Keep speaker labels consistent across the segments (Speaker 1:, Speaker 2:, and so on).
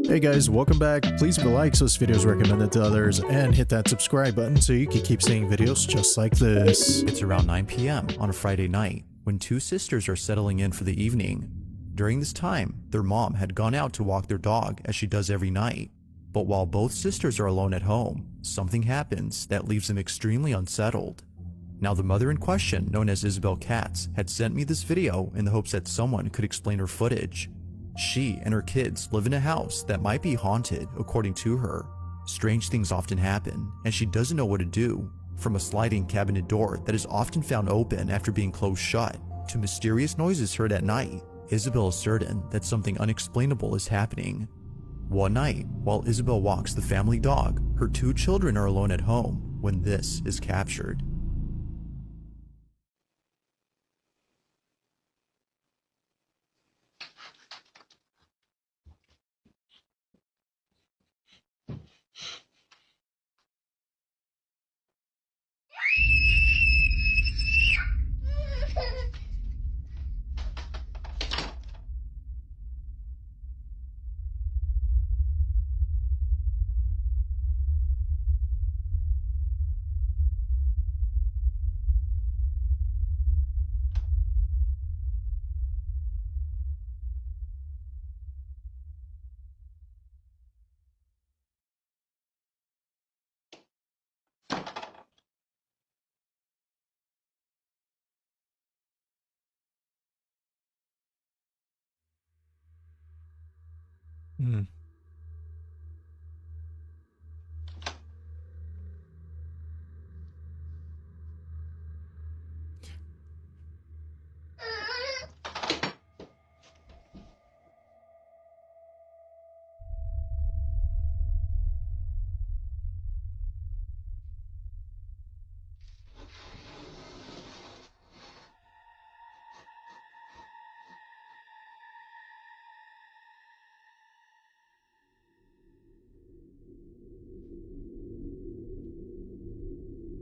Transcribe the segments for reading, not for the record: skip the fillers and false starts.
Speaker 1: Hey guys, welcome back. Please leave a like so this video is recommended to others and hit that subscribe button so you can keep seeing videos just like this.
Speaker 2: It's around 9 p.m. on a Friday night when two sisters are settling in for the evening. During this time, their mom had gone out to walk their dog as she does every night. But while both sisters are alone at home, something happens that leaves them extremely unsettled. Now, the mother in question, known as Isabel Katz, had sent me this video in the hopes that someone could explain her footage. She and her kids live in a house that might be haunted, according to her. Strange things often happen, and she doesn't know what to do. From a sliding cabinet door that is often found open after being closed shut, to mysterious noises heard at night, Isabel is certain that something unexplainable is happening. One night, while Isabel walks the family dog, her two children are alone at home when this is captured.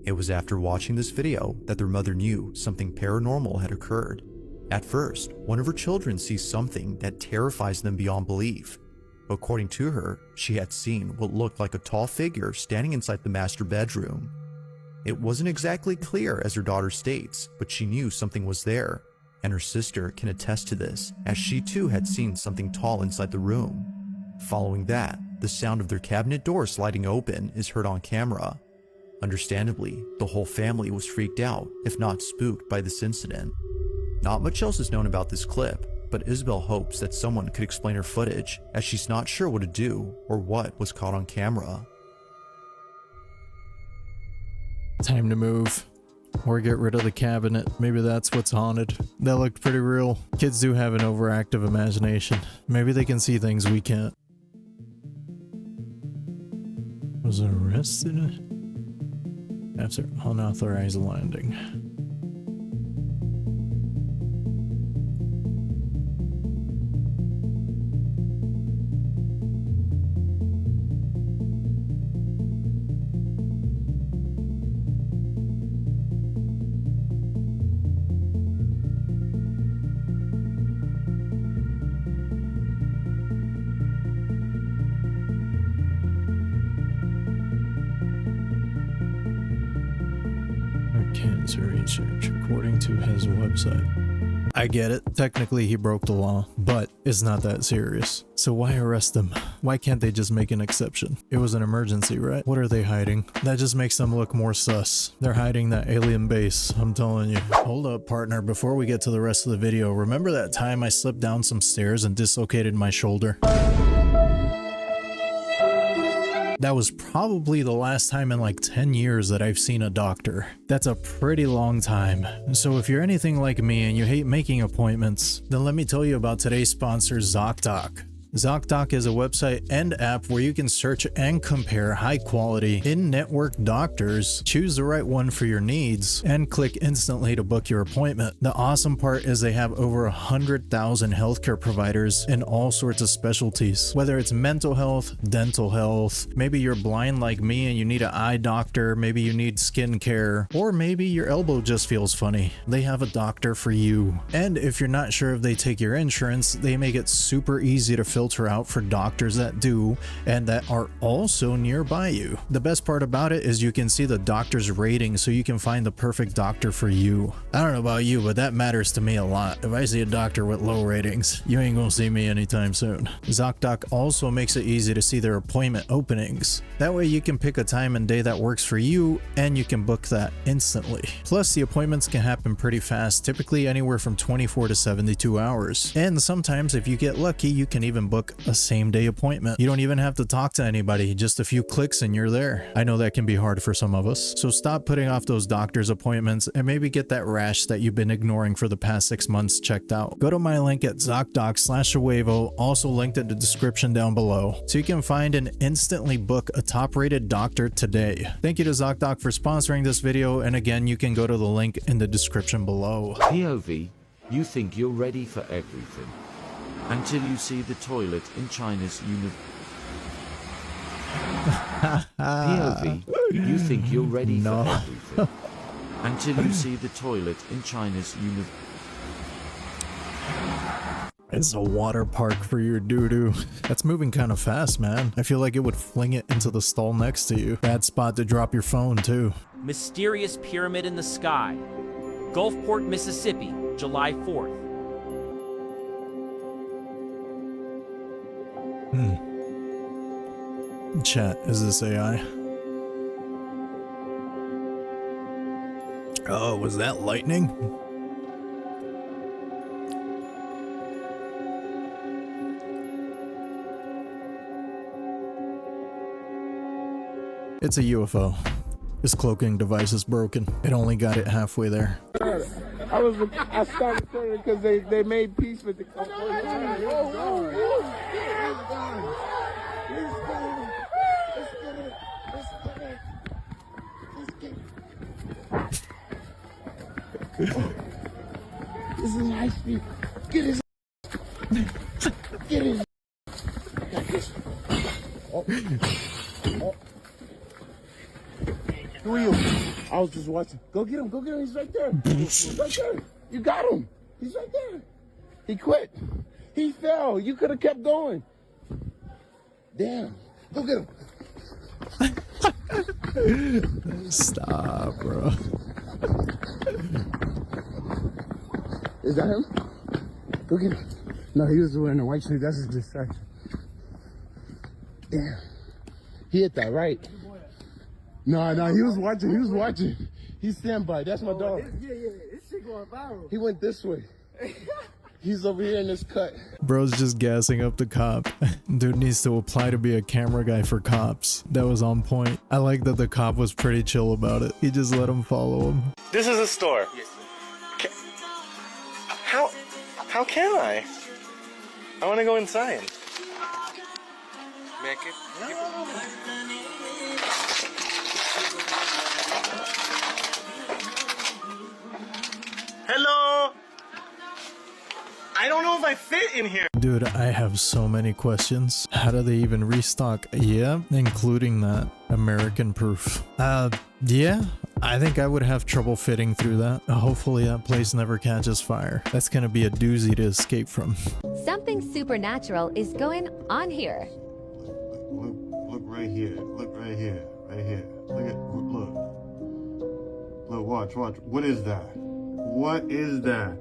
Speaker 2: It was after watching this video that their mother knew something paranormal had occurred. At first, one of her children sees something that terrifies them beyond belief. According to her, she had seen what looked like a tall figure standing inside the master bedroom. It wasn't exactly clear as her daughter states, but she knew something was there, and her sister can attest to this, as she too had seen something tall inside the room. Following that, the sound of their cabinet door sliding open is heard on camera. Understandably, the whole family was freaked out, if not spooked, by this incident. Not much else is known about this clip, but Isabel hopes that someone could explain her footage, as she's not sure what to do or what was caught on camera.
Speaker 1: Time to move. Or get rid of the cabinet. Maybe that's what's haunted. That looked pretty real. Kids do have an overactive imagination. Maybe they can see things we can't. Was arrested after unauthorized landing. Cancer research, according to his website. I get it. Technically, he broke the law, but it's not that serious. So why arrest him? Why can't they just make an exception? It was an emergency, right? What are they hiding? That just makes them look more sus. They're hiding that alien base, I'm telling you. Hold up, partner. Before we get to the rest of the video, remember that time I slipped down some stairs and dislocated my shoulder? That was probably the last time in like 10 years that I've seen a doctor. That's a pretty long time. So if you're anything like me and you hate making appointments, then let me tell you about today's sponsor, ZocDoc. ZocDoc is a website and app where you can search and compare high-quality, in-network doctors, choose the right one for your needs, and click instantly to book your appointment. The awesome part is they have over 100,000 healthcare providers in all sorts of specialties. Whether it's mental health, dental health, maybe you're blind like me and you need an eye doctor, maybe you need skin care, or maybe your elbow just feels funny. They have a doctor for you. And if you're not sure if they take your insurance, they make it super easy to fill filter out for doctors that do and that are also nearby you. The best part about it is you can see the doctor's rating so you can find the perfect doctor for you. I don't know about you, but that matters to me a lot. If I see a doctor with low ratings, you ain't gonna see me anytime soon. ZocDoc also makes it easy to see their appointment openings. That way you can pick a time and day that works for you and you can book that instantly. Plus, the appointments can happen pretty fast, typically anywhere from 24 to 72 hours. And sometimes if you get lucky, you can even book a same day appointment. You don't even have to talk to anybody, just a few clicks and you're there. I know that can be hard for some of us, so stop putting off those doctor's appointments and maybe get that rash that you've been ignoring for the past 6 months checked out. Go to my link at ZocDoc/Ahuevo, also linked in the description down below, so you can find and instantly book a top-rated doctor today. Thank you to ZocDoc for sponsoring this video, and again, you can go to the link in the description below.
Speaker 3: POV, you think you're ready for everything until you see the toilet in China's POV, you think you're ready for everything until you see the toilet in China's
Speaker 1: It's a water park for your doo-doo. That's moving kind of fast, man. I feel like it would fling it into the stall next to you. Bad spot to drop your phone, too.
Speaker 4: Mysterious pyramid in the sky. Gulfport, Mississippi, July 4th.
Speaker 1: Chat, is this AI? Oh, was that lightning? It's a UFO. This cloaking device is broken. It only got it halfway there.
Speaker 5: I started recording because they made peace with the. This is high speed. Get his. Get his. Got this. Oh. Who are you? I was just watching. Go get him. Go get him. He's right there. He's right there. You got him. He's right there. He quit. He fell. You could have kept going. Damn. Go get him.
Speaker 1: Stop, bro.
Speaker 5: Is that him? Go get him. No, he was wearing a white suit. That's his distraction. Damn. He hit that right. No, he was watching. He was watching. He's standby. That's my dog.
Speaker 6: Yeah. This shit going viral.
Speaker 5: He went this way. He's over here in this cut.
Speaker 1: Bro's just gassing up the cop. Dude needs to apply to be a camera guy for cops. That was on point. I like that the cop was pretty chill about it. He just let him follow him.
Speaker 7: This is a store.
Speaker 6: Yes, sir.
Speaker 7: How can I? I want to go inside.
Speaker 6: Man,
Speaker 7: Hello. I don't know if I fit in here.
Speaker 1: Dude, I have so many questions. How do they even restock? Yeah, including that American proof. Yeah, I think I would have trouble fitting through that. Hopefully that place never catches fire. That's gonna be a doozy to escape from.
Speaker 8: Something supernatural is going on here.
Speaker 9: Look right here. Look right here. Right here. Look. Watch. What is that? What is that?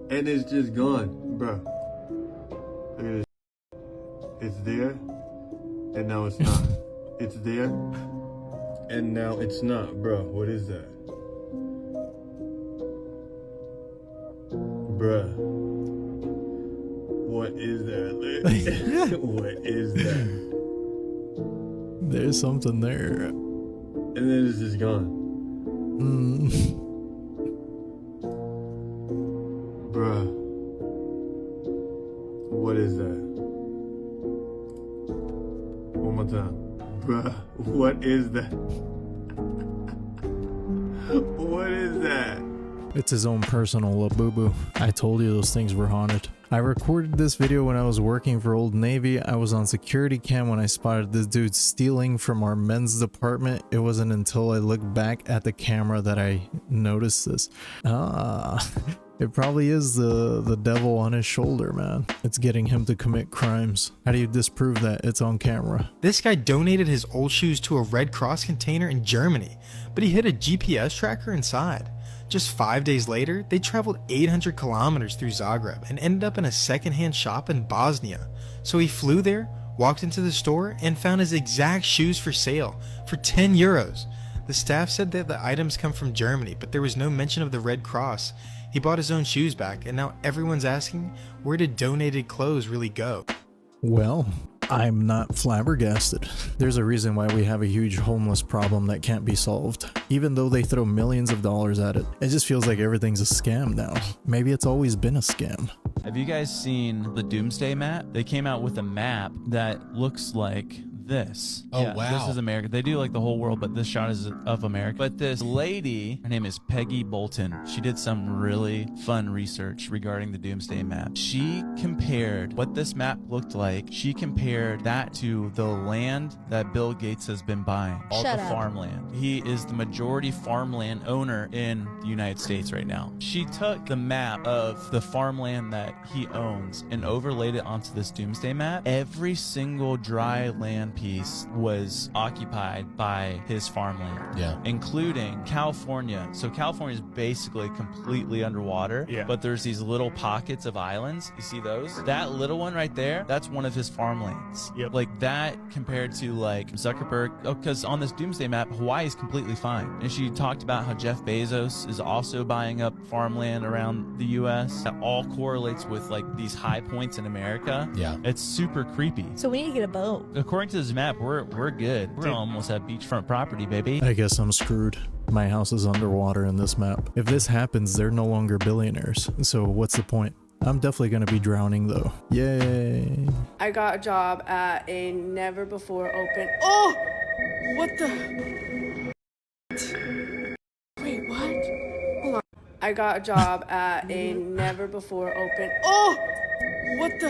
Speaker 9: And it's just gone, bruh. Look at this. It's there, and now it's not. It's there, and now it's not, bruh. What is that? Bruh. What is that? What is that?
Speaker 1: There's something there.
Speaker 9: And then it's just gone. Bruh. What is that? One more time. Bruh. What is that? What is that?
Speaker 1: It's his own personal Labubu. I told you those things were haunted. I recorded this video when I was working for Old Navy. I was on security cam when I spotted this dude stealing from our men's department. It wasn't until I looked back at the camera that I noticed this. It probably is the devil on his shoulder, man. It's getting him to commit crimes. How do you disprove that? It's on camera.
Speaker 10: This guy donated his old shoes to a Red Cross container in Germany, but he hid a GPS tracker inside. Just 5 days later, they traveled 800 kilometers through Zagreb and ended up in a secondhand shop in Bosnia. So he flew there, walked into the store, and found his exact shoes for sale for 10 euros. The staff said that the items come from Germany, but there was no mention of the Red Cross. He bought his own shoes back, and now everyone's asking, where did donated clothes really go?
Speaker 1: Well, I'm not flabbergasted. There's a reason why we have a huge homeless problem that can't be solved. Even though they throw millions of dollars at it, it just feels like everything's a scam now. Maybe it's always been a scam.
Speaker 11: Have you guys seen the Doomsday map? They came out with a map that looks like this.
Speaker 12: Oh,
Speaker 11: yeah,
Speaker 12: wow.
Speaker 11: This is America. They do like the whole world, but this shot is of America. But this lady, her name is Peggy Bolton. She did some really fun research regarding the Doomsday map. She compared what this map looked like. She compared that to the land that Bill Gates has been buying. All the farmland. He is the majority farmland owner in the United States right now. She took the map of the farmland that he owns and overlaid it onto this Doomsday map. Every single dry land piece was occupied by his farmland, including California. So California is basically completely underwater, but there's these little pockets of islands. You see those? That little one right there, that's one of his farmlands. Like that compared to like Zuckerberg, because on this Doomsday map, Hawaii is completely fine. And she talked about how Jeff Bezos is also buying up farmland around the US. That all correlates with like these high points in America. It's super creepy.
Speaker 13: So we need to get a boat.
Speaker 11: According to this map, we're good. We're almost at beachfront property, baby.
Speaker 1: I guess I'm screwed. My house is underwater in this map. If this happens, they're no longer billionaires. So what's the point? I'm definitely gonna be drowning though. Yay.
Speaker 14: I got a job at a never before open. Oh! What the? Wait, what? Hold on. I got a job at a never before open. Oh! What the?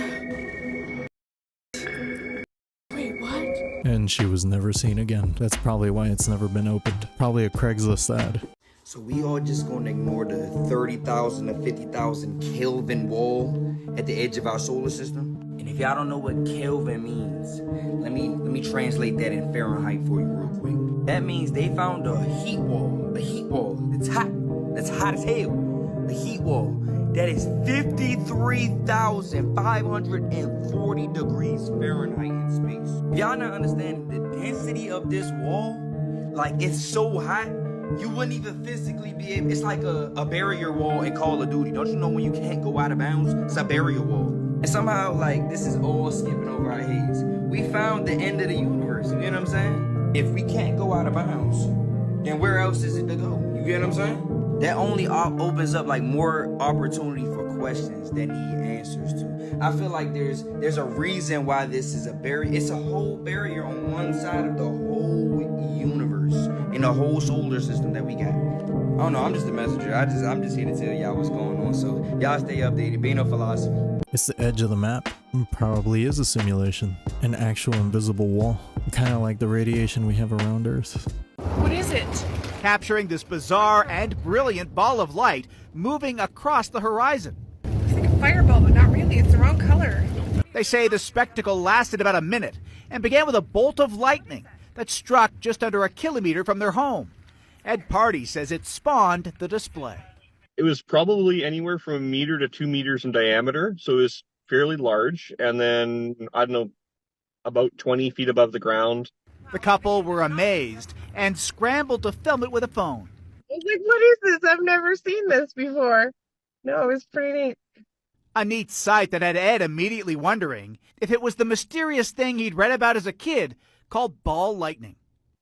Speaker 14: Wait, what?
Speaker 1: And she was never seen again. That's probably why it's never been opened. Probably a Craigslist ad.
Speaker 15: So we all just gonna ignore the 30,000 to 50,000 Kelvin wall at the edge of our solar system? And if y'all don't know what Kelvin means, let me translate that in Fahrenheit for you real quick. That means they found a heat wall that's hot as hell. The heat wall that is 53,540 degrees Fahrenheit in space. If y'all not understand the density of this wall, like it's so hot, you wouldn't even physically be able, it's like a barrier wall in Call of Duty. Don't you know when you can't go out of bounds? It's a barrier wall. And somehow, like, this is all skipping over our heads. We found the end of the universe, you get what I'm saying? If we can't go out of bounds, then where else is it to go? You get what I'm saying? That only opens up like more opportunity for questions that need answers to. I feel like there's a reason why this is a barrier. It's a whole barrier on one side of the whole universe in the whole solar system that we got. I don't know, I'm just a messenger. I'm just here to tell y'all what's going on. So y'all stay updated. Be no philosophy.
Speaker 1: It's the edge of the map. It probably is a simulation. An actual invisible wall. Kind of like the radiation we have around Earth.
Speaker 14: What is it?
Speaker 16: Capturing this bizarre and brilliant ball of light moving across the horizon.
Speaker 14: It's like a fireball, but not really. It's the wrong color.
Speaker 16: They say the spectacle lasted about a minute and began with a bolt of lightning that struck just under a kilometer from their home. Ed Party says it spawned the display.
Speaker 17: It was probably anywhere from 1 meter to 2 meters in diameter, so it was fairly large. And then, I don't know, about 20 feet above the ground.
Speaker 16: The couple were amazed and scrambled to film it with a phone.
Speaker 14: I was like, what is this? I've never seen this before. No, it was pretty neat.
Speaker 16: A neat sight that had Ed immediately wondering if it was the mysterious thing he'd read about as a kid called ball lightning.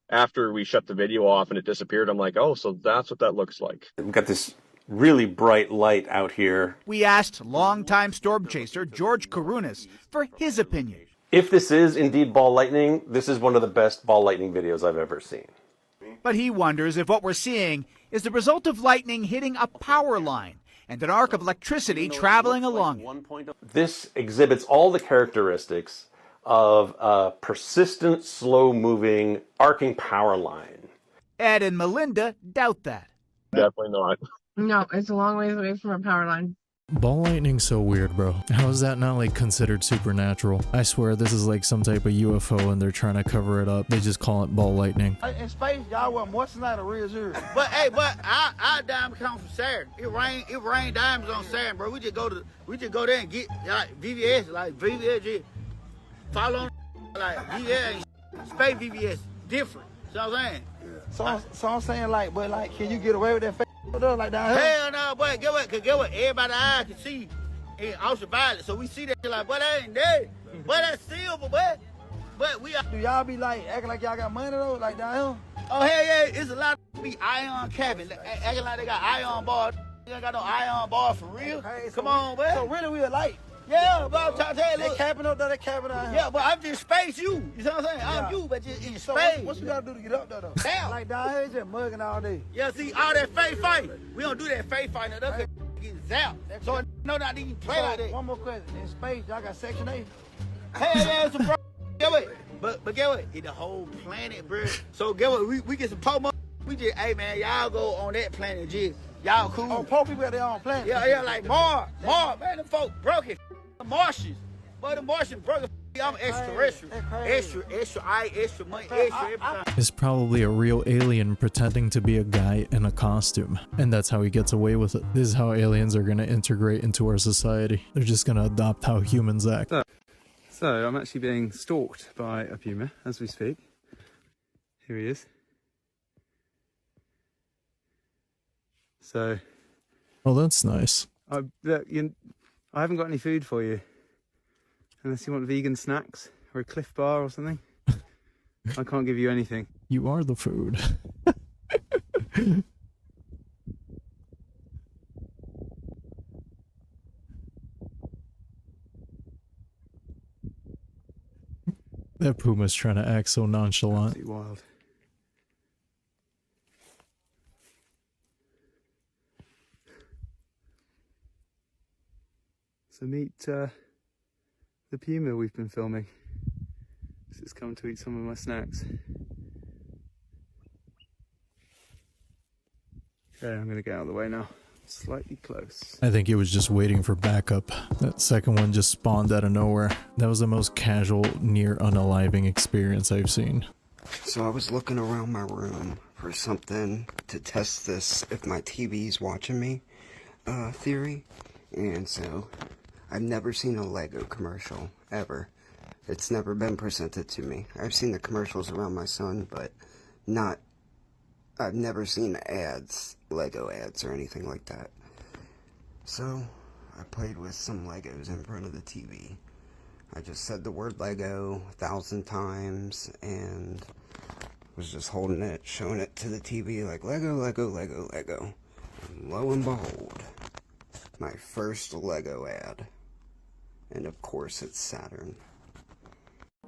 Speaker 17: After we shut the video off and it disappeared, I'm like, oh, so that's what that looks like.
Speaker 18: We've got this really bright light out here.
Speaker 16: We asked longtime storm chaser George Karunas for his opinion.
Speaker 18: If this is indeed ball lightning, this is one of the best ball lightning videos I've ever seen.
Speaker 16: But he wonders if what we're seeing is the result of lightning hitting a power line and an arc of electricity traveling along it.
Speaker 18: This exhibits all the characteristics of a persistent, slow-moving, arcing power line.
Speaker 16: Ed and Melinda doubt that.
Speaker 17: Definitely not.
Speaker 14: No, it's a long ways away from a power line.
Speaker 1: Ball lightning's so weird, bro. How is that not like considered supernatural? I swear this is like some type of UFO and they're trying to cover it up. They just call it ball lightning.
Speaker 6: In space, y'all wear moissanite or real zero. But hey, our diamond comes from Saturn. It rain diamonds on Saturn, bro. We just go there and get like VVS, follow on like VVS, space VVS different. You know what I'm saying?
Speaker 16: So I'm saying like, but like, can you get away with that fake though, like down here?
Speaker 6: Hell no, boy. Get what? Everybody's eyes can see in ultraviolet, so we see that like, but that ain't there. But that's silver, boy. But we are.
Speaker 16: Do y'all be like acting like y'all got money though, like down here?
Speaker 6: Oh hell yeah, it's a lot of be ion cabin, acting like they got ion bars. You ain't got no ion bars for real.
Speaker 16: Hey,
Speaker 6: Come on, boy.
Speaker 16: So really we alike.
Speaker 6: Yeah, but I'm trying to tell you,
Speaker 16: they capping up though, they capping down here.
Speaker 6: Yeah, but I'm just space you. You know what I'm saying?
Speaker 16: Yeah.
Speaker 6: I'm you, but just in
Speaker 16: So
Speaker 6: space.
Speaker 16: what you gotta do to get up there though?
Speaker 6: Damn.
Speaker 16: Like down here, it's just mugging all day.
Speaker 6: Yeah, see, all that fake fight. We don't do that fake fight. Now, that's get zapped. So no, not even play like that.
Speaker 16: One more question. In space, y'all got Section 8?
Speaker 6: Hell yeah, some bro. Get what? But get what? It's the whole planet, bro. So get what? We get some po. We just, hey man, y'all go on that planet, just y'all cool.
Speaker 16: Oh, poor people got their own planet.
Speaker 6: Yeah, like Mars, man, them folk broke it. The Martians, but the Martians broke it. I'm extraterrestrial, extra money, extra everything.
Speaker 1: It's probably a real alien pretending to be a guy in a costume, and that's how he gets away with it. This is how aliens are gonna integrate into our society. They're just gonna adopt how humans act.
Speaker 12: So I'm actually being stalked by a puma as we speak. Here he is. So,
Speaker 1: Oh, that's nice.
Speaker 12: I haven't got any food for you. Unless you want vegan snacks or a Cliff Bar or something. I can't give you anything.
Speaker 1: You are the food. That puma's trying to act so nonchalant.
Speaker 12: Absolutely wild. So meet the puma we've been filming. It's come to eat some of my snacks. Okay, I'm gonna get out of the way now. Slightly close.
Speaker 1: I think he was just waiting for backup. That second one just spawned out of nowhere. That was the most casual, near unaliving experience I've seen.
Speaker 13: So I was looking around my room for something to test this if my TV's watching me theory. And so I've never seen a Lego commercial, ever. It's never been presented to me. I've seen the commercials around my son, but I've never seen ads, Lego ads or anything like that. So I played with some Legos in front of the TV. I just said the word Lego 1,000 times and was just holding it, showing it to the TV like Lego, Lego, Lego, Lego. And lo and behold, my first Lego ad. And of course it's Saturn.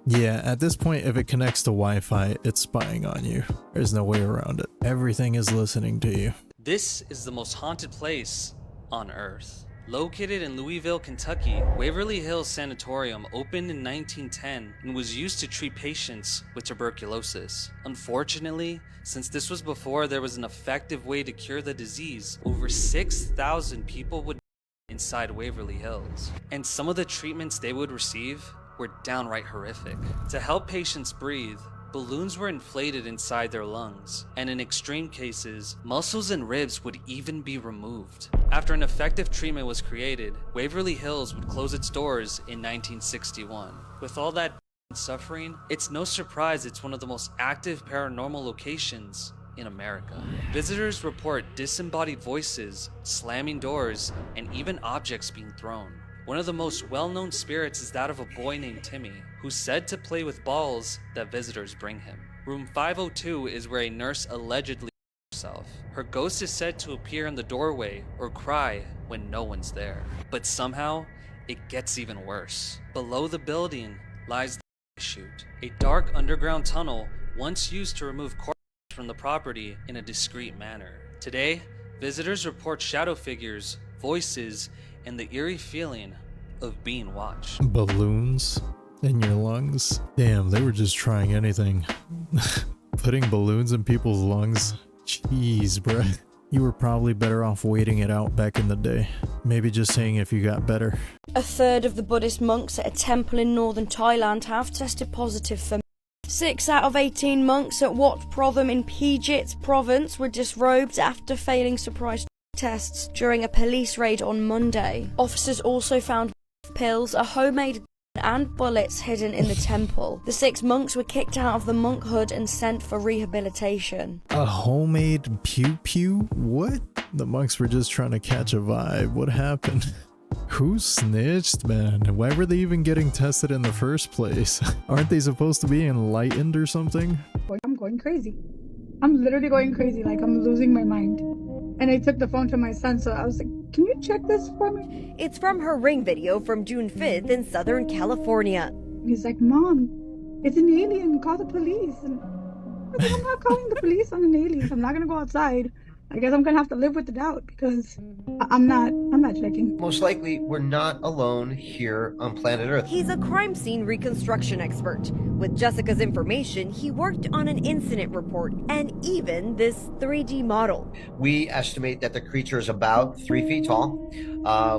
Speaker 1: Yeah, at this point, if it connects to Wi-Fi, it's spying on you. There's no way around it. Everything is listening to you.
Speaker 19: This is the most haunted place on Earth. Located in Louisville, Kentucky, Waverly Hills Sanatorium opened in 1910 and was used to treat patients with tuberculosis. Unfortunately, since this was before there was an effective way to cure the disease, over 6,000 people would die inside Waverly Hills. And some of the treatments they would receive were downright horrific. To help patients breathe, balloons were inflated inside their lungs, and in extreme cases, muscles and ribs would even be removed. After an effective treatment was created, Waverly Hills would close its doors in 1961. With all that suffering, it's no surprise it's one of the most active paranormal locations in America. Visitors report disembodied voices, slamming doors, and even objects being thrown. One of the most well-known spirits is that of a boy named Timmy, who's said to play with balls that visitors bring him. Room 502 is where a nurse allegedly herself. Her ghost is said to appear in the doorway or cry when no one's there. But somehow, it gets even worse. Below the building lies the chute, a dark underground tunnel once used to remove corpses from the property in a discreet manner. Today, visitors report shadow figures, voices, and the eerie feeling of being watched.
Speaker 1: Balloons in your lungs? Damn, they were just trying anything. Putting balloons in people's lungs? Jeez, bruh. You were probably better off waiting it out back in the day. Maybe just saying if you got better.
Speaker 20: A third of the Buddhist monks at a temple in northern Thailand have tested positive for 6 out of 18 monks at Wat Protham in Pijit province were disrobed after failing surprise tests during a police raid on Monday. Officers also found pills, a homemade and bullets hidden in the temple. The 6 monks were kicked out of the monkhood and sent for rehabilitation.
Speaker 1: A homemade pew-pew? What? The monks were just trying to catch a vibe. What happened? Who snitched, man? Why were they even getting tested in the first place? Aren't they supposed to be enlightened or something?
Speaker 21: I'm going crazy. I'm literally going crazy, like I'm losing my mind. And I took the phone to my son, so I was like, can you check this for me?
Speaker 22: It's from her ring video from June 5th in Southern California.
Speaker 21: He's like, Mom, it's an alien, call the police. And I was like, I'm not calling the police on an alien. I'm not gonna go outside. I guess I'm gonna have to live with the doubt because I'm not checking.
Speaker 23: Most likely, we're not alone here on planet Earth.
Speaker 22: He's a crime scene reconstruction expert. With Jessica's information, he worked on an incident report and even this 3D model.
Speaker 23: We estimate that the creature is about 3 feet tall,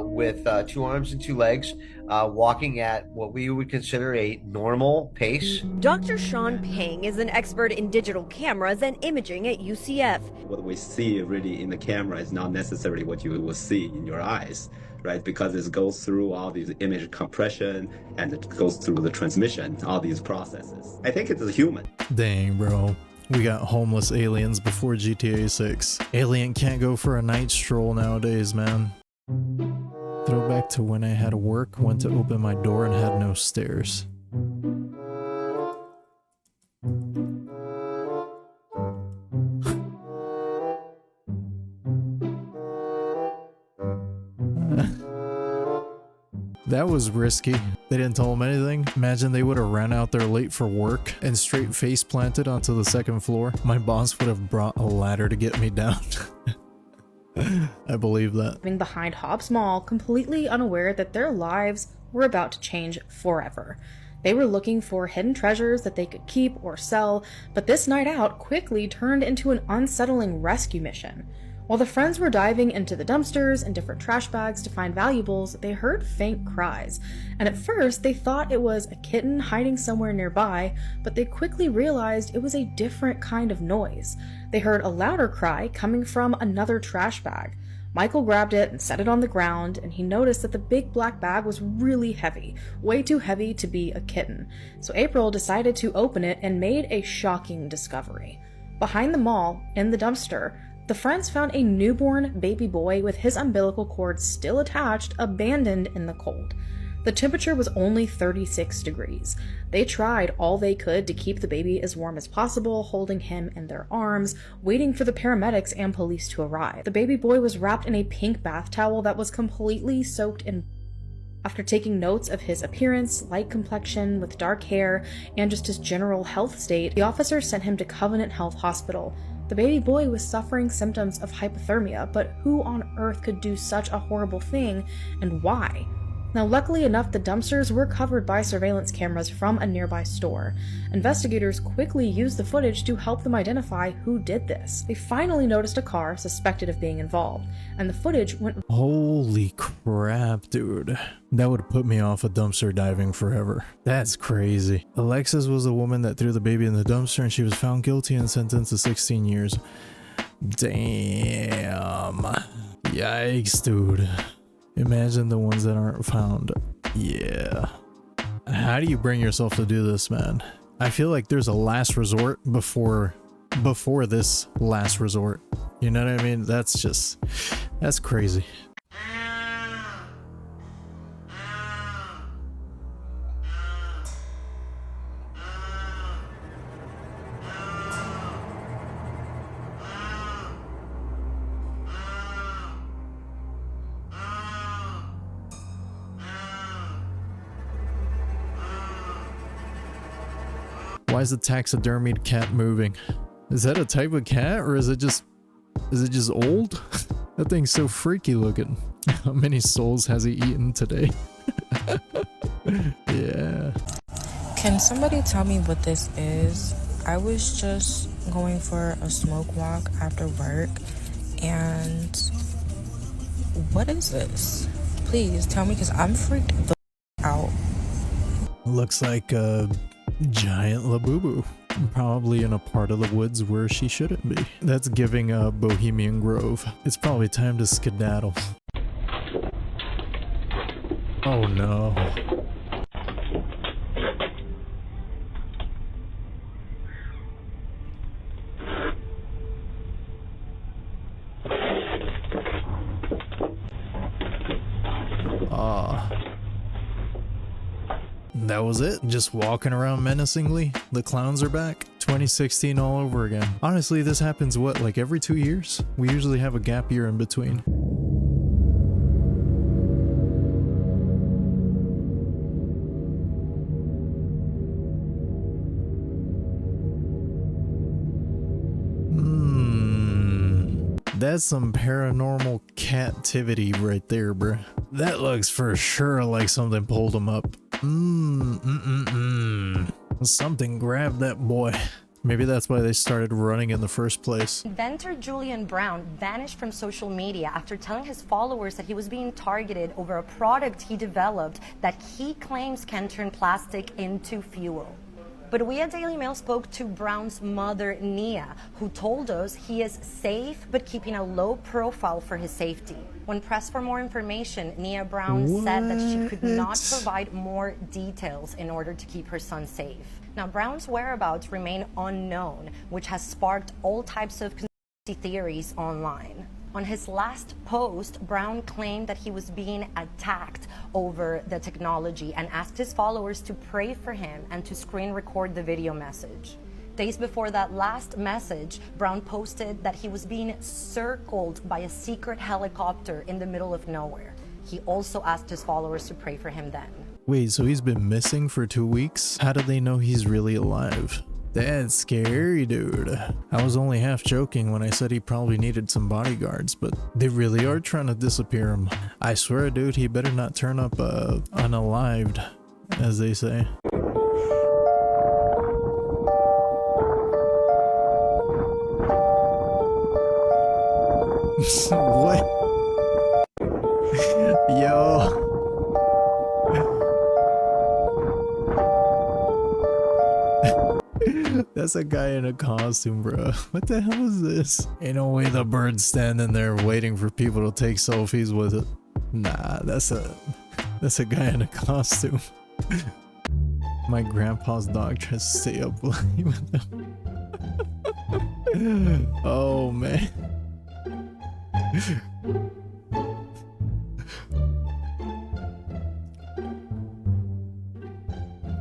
Speaker 23: with 2 arms and 2 legs, walking at what we would consider a normal pace.
Speaker 22: Dr. Sean Pang is an expert in digital cameras and imaging at UCF.
Speaker 24: What we see really in the camera is not necessarily what you will see in your eyes, right? Because it goes through all these image compression and it goes through the transmission, all these processes. I think it's a human.
Speaker 1: Dang, bro. We got homeless aliens before GTA 6. Alien can't go for a night stroll nowadays, man. Throwback to when I had work, went to open my door and had no stairs. That was risky. They didn't tell them anything. Imagine they would have ran out there late for work and straight face planted onto the 2nd floor. My boss would have brought a ladder to get me down. I believe that.
Speaker 25: Behind Hobbs Mall, completely unaware that their lives were about to change forever. They were looking for hidden treasures that they could keep or sell, but this night out quickly turned into an unsettling rescue mission. While the friends were diving into the dumpsters and different trash bags to find valuables, they heard faint cries, and at first they thought it was a kitten hiding somewhere nearby, but they quickly realized it was a different kind of noise. They heard a louder cry coming from another trash bag. Michael grabbed it and set it on the ground, and he noticed that the big black bag was really heavy, way too heavy to be a kitten. So April decided to open it and made a shocking discovery. Behind the mall, in the dumpster, the friends found a newborn baby boy with his umbilical cord still attached, abandoned in the cold. The temperature was only 36 degrees. They tried all they could to keep the baby as warm as possible, holding him in their arms, waiting for the paramedics and police to arrive. The baby boy was wrapped in a pink bath towel that was completely soaked in. After taking notes of his appearance, light complexion with dark hair, and just his general health state, the officers sent him to Covenant Health Hospital. The baby boy was suffering symptoms of hypothermia, but who on earth could do such a horrible thing, and why? Now, luckily enough, the dumpsters were covered by surveillance cameras from a nearby store. Investigators quickly used the footage to help them identify who did this. They finally noticed a car suspected of being involved, and the footage went—
Speaker 1: Holy crap, dude. That would put me off of dumpster diving forever. That's crazy. Alexis was the woman that threw the baby in the dumpster, and she was found guilty and sentenced to 16 years. Damn. Yikes, dude. Imagine the ones that aren't found. Yeah. How do you bring yourself to do this, man? I feel like there's a last resort before this last resort. You know what I mean? That's crazy. Why is the taxidermied cat moving? Is that a type of cat, or is it just old? That thing's so freaky looking. How many souls has he eaten today? Yeah.
Speaker 26: Can somebody tell me what this is? I was just going for a smoke walk after work, And what is this? Please tell me, because I'm freaked the out.
Speaker 1: Looks like a giant Labubu. Probably in a part of the woods where she shouldn't be. That's giving a Bohemian Grove. It's probably time to skedaddle. Oh no. That was it. Just walking around menacingly. The clowns are back. 2016 all over again. Honestly, this happens what, like every 2 years? We usually have a gap year in between. That's some paranormal captivity right there, bruh. That looks for sure like something pulled him up. Something grabbed that boy. Maybe that's why they started running in the first place.
Speaker 2: Inventor Julian Brown vanished from social media after telling his followers that he was being targeted over a product he developed that he claims can turn plastic into fuel. But we at Daily Mail spoke to Brown's mother, Nia, who told us he is safe but keeping a low profile for his safety. When pressed for more information, Nia Brown said that she could not provide more details in order to keep her son safe. Now, Brown's whereabouts remain unknown, which has sparked all types of conspiracy theories online. On his last post, Brown claimed that he was being attacked over the technology and asked his followers to pray for him and to screen record the video message. Days before that last message, Brown posted that he was being circled by a secret helicopter in the middle of nowhere. He also asked his followers to pray for him then.
Speaker 1: Wait, so he's been missing for 2 weeks? How do they know he's really alive? That's scary, dude. I was only half joking when I said he probably needed some bodyguards, but they really are trying to disappear him. I swear, dude, he better not turn up unalived, as they say. What? Yo. That's a guy in a costume, bro. What the hell is this? Ain't no way the bird's standing there waiting for people to take selfies with it. Nah, that's a guy in a costume. My grandpa's dog tries to stay up late with him. Oh man.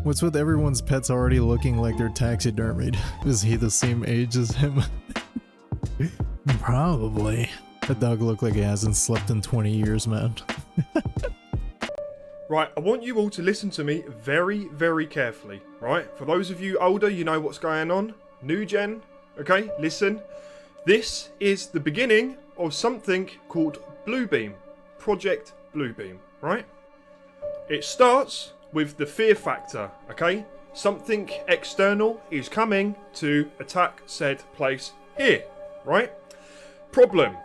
Speaker 1: What's with everyone's pets already looking like they're taxidermied? Is he the same age as him? Probably. That dog looked like he hasn't slept in 20 years, man.
Speaker 3: Right, I want you all to listen to me very, very carefully, right? For those of you older, you know what's going on. New gen, okay, listen. This is the beginning of something called Bluebeam. Project Bluebeam, right? It starts with the fear factor, okay? Something external is coming to attack said place here, right? Problem.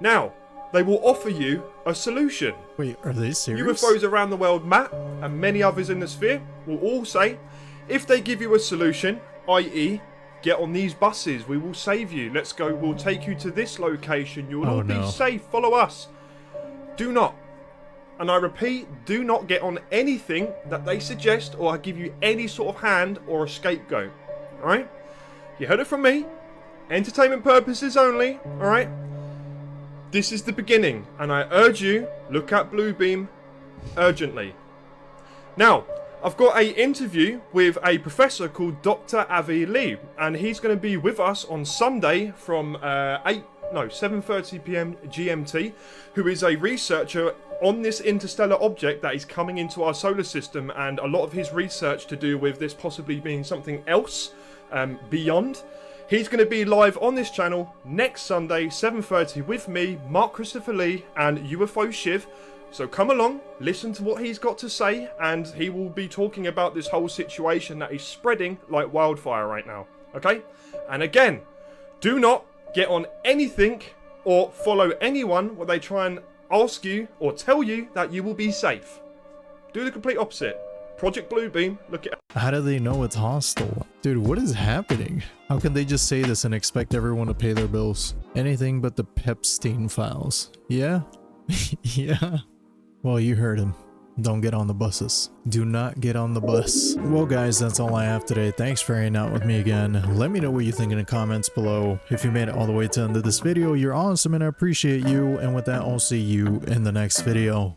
Speaker 3: Now, they will offer you a solution.
Speaker 1: Wait, are they serious?
Speaker 3: UFOs around the world, Matt, and many others in the sphere will all say, if they give you a solution, i.e., get on these buses, we will save you. Let's go, we'll take you to this location. You'll all be safe, follow us. Do not. And I repeat, do not get on anything that they suggest or give you any sort of hand or a scapegoat. Alright? You heard it from me. Entertainment purposes only. Alright? This is the beginning. And I urge you, look at Bluebeam urgently. Now, I've got an interview with a professor called Dr. Avi Lee. And he's going to be with us on Sunday from 7:30 PM GMT, who is a researcher on this interstellar object that is coming into our solar system, and a lot of his research to do with this possibly being something else beyond. He's going to be live on this channel next Sunday, 7:30, with me, Mark Christopher Lee, and UFO Shiv. So come along, listen to what he's got to say, and he will be talking about this whole situation that is spreading like wildfire right now. Okay? And again, do not get on anything or follow anyone where they try and ask you or tell you that you will be safe. Do the complete opposite. Project Bluebeam, look at.
Speaker 1: How do they know it's hostile? Dude, what is happening? How can they just say this and expect everyone to pay their bills? Anything but the Pepstein files. Yeah? Yeah. Well, you heard him. Don't get on the buses. Do not get on the bus. Well guys, that's all I have today. Thanks for hanging out with me again. Let me know what you think in the comments below. If you made it all the way to the end of this video, you're awesome and I appreciate you. And with that, I'll see you in the next video.